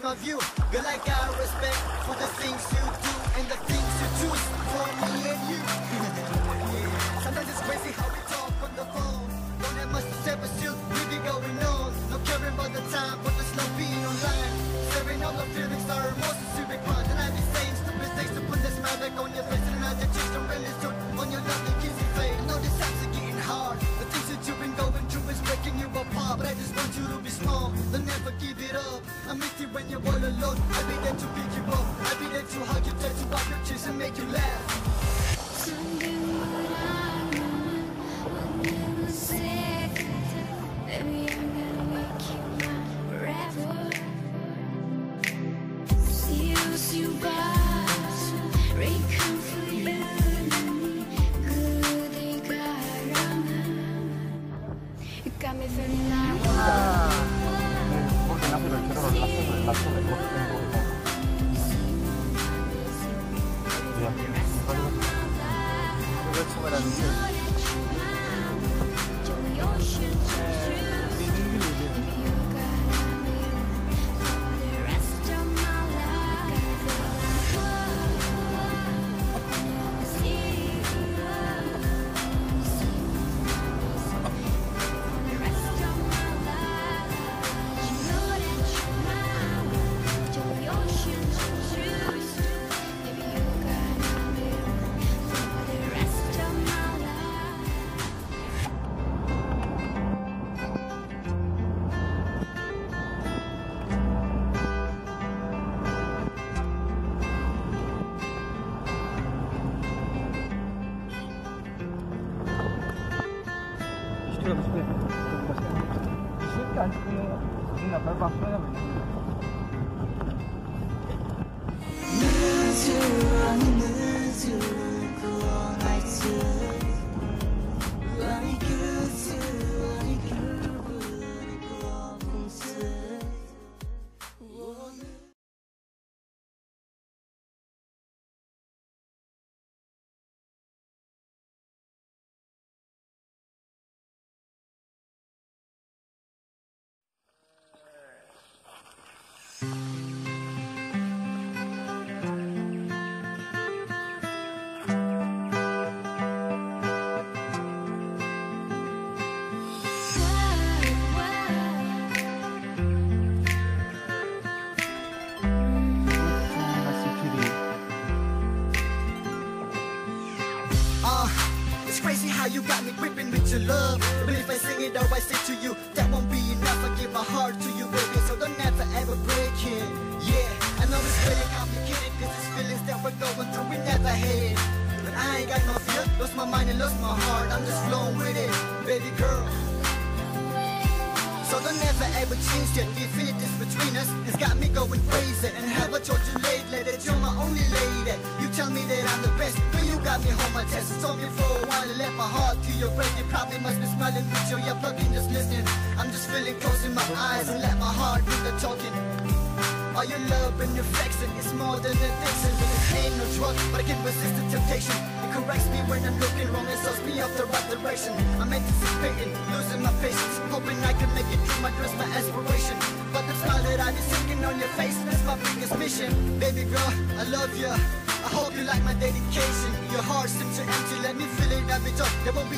my view. Girl, I got respect for the things you do and the things you choose for me and you. Sometimes it's crazy how we talk on the phone. Don't have much to say but still we be going on. No caring about the time but just love being online. Sharing all the feelings our emotions to be quiet. And I be saying stupid things to put the smile back on your face. And I just don't really suit on your love and kissy face. I know this times are getting hard. The things that you've been going through is breaking you apart. But I just want you to be strong, don't never give it up. I'm with you when you're all alone. I'll be there to pick you up. I'll be there to hug you, try to wipe your tears and make you laugh. It's crazy how you got me gripping with your love. But if I sing it or I say to you, that won't be enough. I give my heart to you, baby, so don't ever ever break it. Yeah, I know it's really complicated, cause it's feelings that we're going through we never had. But I ain't got no fear, lost my mind and lost my heart. I'm just flowing with it, baby girl. So don't ever ever change it. The infinity's between us has got me going crazy. And have I told you lately that you're my only lady? You tell me that I'm the best, but you got me home my test. Told me for a while and left my heart to your breast. You probably must be smiling with your ear plugged in, just listening. I'm just feeling closing my eyes and let my heart do the talking. All your love and your affection is more than addiction. But it ain't no drug, but I can resist the temptation. It corrects me when I'm looking wrong and shows me up the right direction. I'm anticipating, losing my patience, hoping I can make it through my dreams, my aspiration. But the smile that I be seeing on your face, that's my biggest mission. Baby girl, I love you. I hope you like my dedication. Your heart seems so empty, let me feel it every time. There won't be